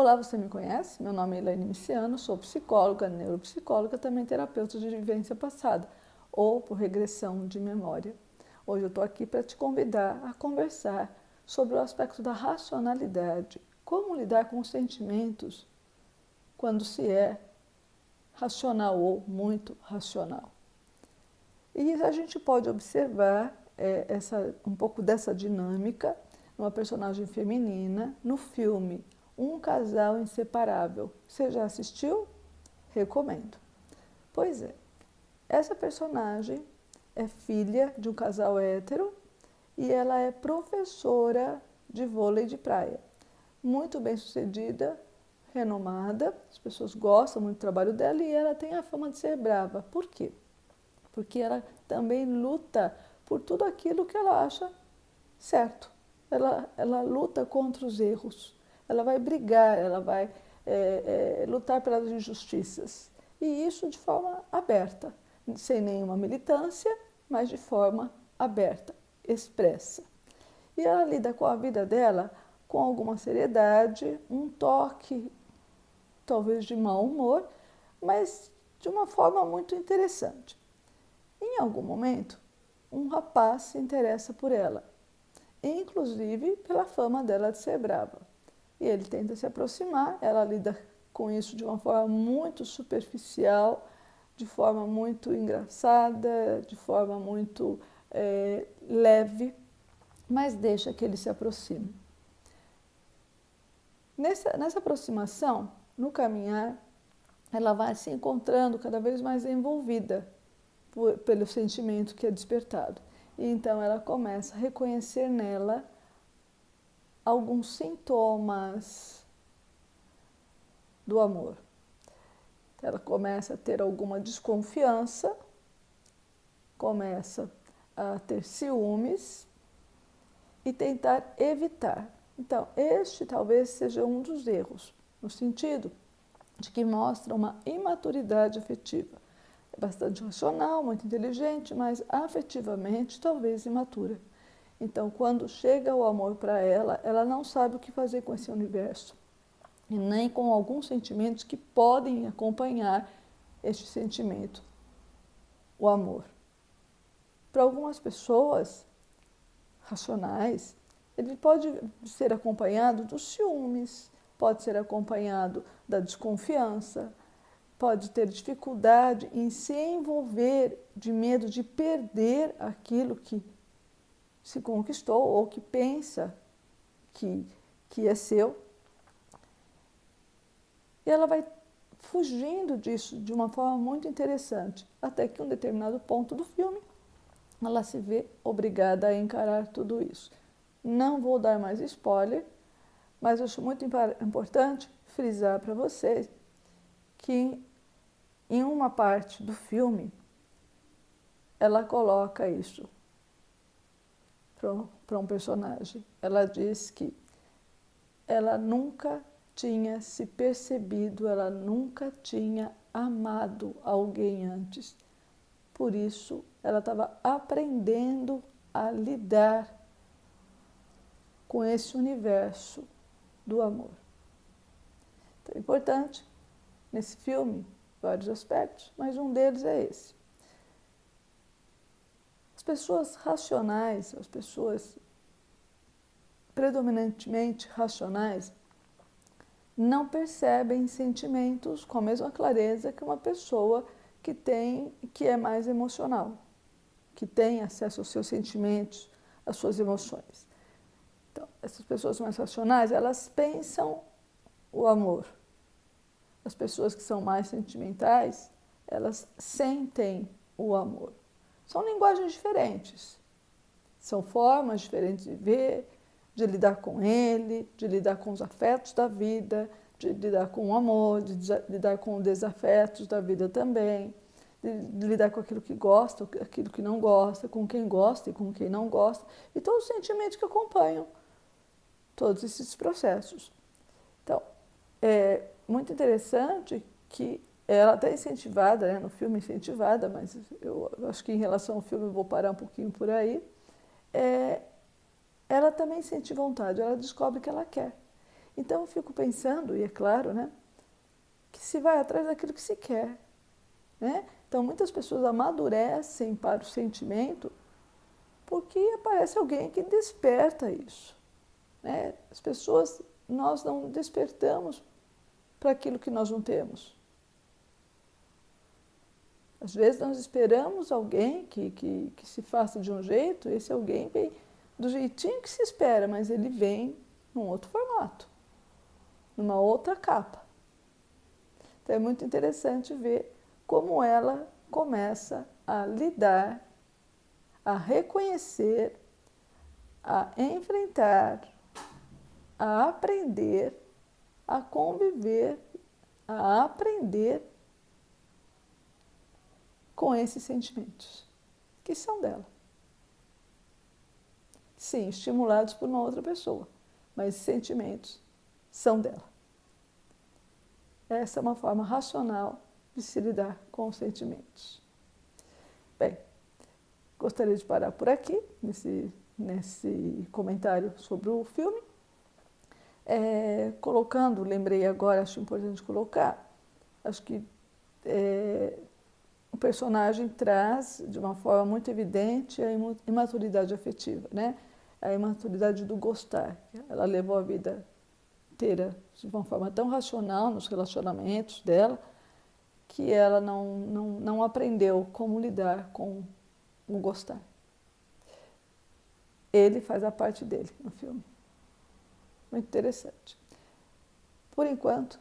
Olá, você me conhece? Meu nome é Elaine Miciano, sou psicóloga, neuropsicóloga, também terapeuta de vivência passada ou por regressão de memória. Hoje eu estou aqui para te convidar a conversar sobre o aspecto da racionalidade, como lidar com os sentimentos quando se é racional ou muito racional. E a gente pode observar um pouco dessa dinâmica numa personagem feminina no filme Um Casal Inseparável. Você já assistiu? Recomendo. Pois é, essa personagem é filha de um casal hétero e ela é professora de vôlei de praia. Muito bem sucedida, renomada, as pessoas gostam muito do trabalho dela e ela tem a fama de ser brava. Por quê? Porque ela também luta por tudo aquilo que ela acha certo. Ela luta contra os erros, ela vai brigar, ela vai lutar pelas injustiças. E isso de forma aberta, sem nenhuma militância, mas de forma aberta, expressa. E ela lida com a vida dela com alguma seriedade, um toque, talvez de mau humor, mas de uma forma muito interessante. Em algum momento, um rapaz se interessa por ela, inclusive pela fama dela de ser brava. E ele tenta se aproximar, ela lida com isso de uma forma muito superficial, de forma muito engraçada, de forma muito leve, mas deixa que ele se aproxime. Nessa aproximação, no caminhar, ela vai se encontrando cada vez mais envolvida pelo sentimento que é despertado. E então ela começa a reconhecer nela alguns sintomas do amor. Ela começa a ter alguma desconfiança, começa a ter ciúmes e tentar evitar. Então, este talvez seja um dos erros, no sentido de que mostra uma imaturidade afetiva. É bastante racional, muito inteligente, mas afetivamente talvez imatura. Então, quando chega o amor para ela, ela não sabe o que fazer com esse universo, e nem com alguns sentimentos que podem acompanhar este sentimento, o amor. Para algumas pessoas racionais, ele pode ser acompanhado dos ciúmes, pode ser acompanhado da desconfiança, pode ter dificuldade em se envolver de medo de perder aquilo que se conquistou ou que pensa que é seu. E ela vai fugindo disso de uma forma muito interessante, até que em um determinado ponto do filme, ela se vê obrigada a encarar tudo isso. Não vou dar mais spoiler, mas eu acho muito importante frisar para vocês que em uma parte do ela coloca isso para um personagem. Ela diz que ela nunca tinha se percebido, ela nunca tinha amado alguém antes. Por isso, ela estava aprendendo a lidar com esse universo do amor. Então, é importante, nesse filme, vários aspectos, mas um deles é esse. As pessoas racionais, as pessoas predominantemente racionais, não percebem sentimentos com a mesma clareza que uma pessoa que é mais emocional, que tem acesso aos seus sentimentos, às suas emoções. Então, essas pessoas mais racionais, elas pensam o amor. As pessoas que são mais sentimentais, elas sentem o amor. São linguagens diferentes, são formas diferentes de ver, de lidar com ele, de lidar com os afetos da vida, de lidar com o amor, de lidar com os desafetos da vida também, de lidar com aquilo que gosta, aquilo que não gosta, com quem gosta e com quem não gosta, e todos os sentimentos que acompanham todos esses processos. Então, é muito interessante que ela está incentivada, no filme incentivada, mas eu acho que em relação ao filme eu vou parar um pouquinho por aí, ela também sente vontade, ela descobre que ela quer. Então eu fico pensando, e é claro, né, que se vai atrás daquilo que se quer, né? Então muitas pessoas amadurecem para o sentimento porque aparece alguém que desperta isso, né? As pessoas, nós não despertamos para aquilo que nós não temos. Às vezes nós esperamos alguém que se faça de um jeito, esse alguém vem do jeitinho que se espera, mas ele vem num outro formato, numa outra capa. Então é muito interessante ver como ela começa a lidar, a reconhecer, a enfrentar, a aprender, a conviver, a aprender com esses sentimentos, que são dela. Sim, estimulados por uma outra pessoa, mas esses sentimentos são dela. Essa é uma forma racional de se lidar com os sentimentos. Bem, gostaria de parar por aqui, nesse comentário sobre o filme. Colocando, lembrei agora, acho importante colocar, acho que o personagem traz de uma forma muito evidente a imaturidade afetiva, né? A imaturidade do gostar. Ela levou a vida inteira de uma forma tão racional nos relacionamentos dela que ela não aprendeu como lidar com o gostar. Ele faz a parte dele no filme. Muito interessante. Por enquanto,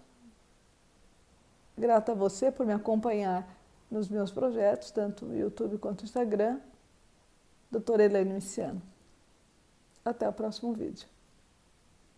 grata a você por me acompanhar nos meus projetos, tanto no YouTube quanto no Instagram, Doutora Elaine Miciano. Até o próximo vídeo.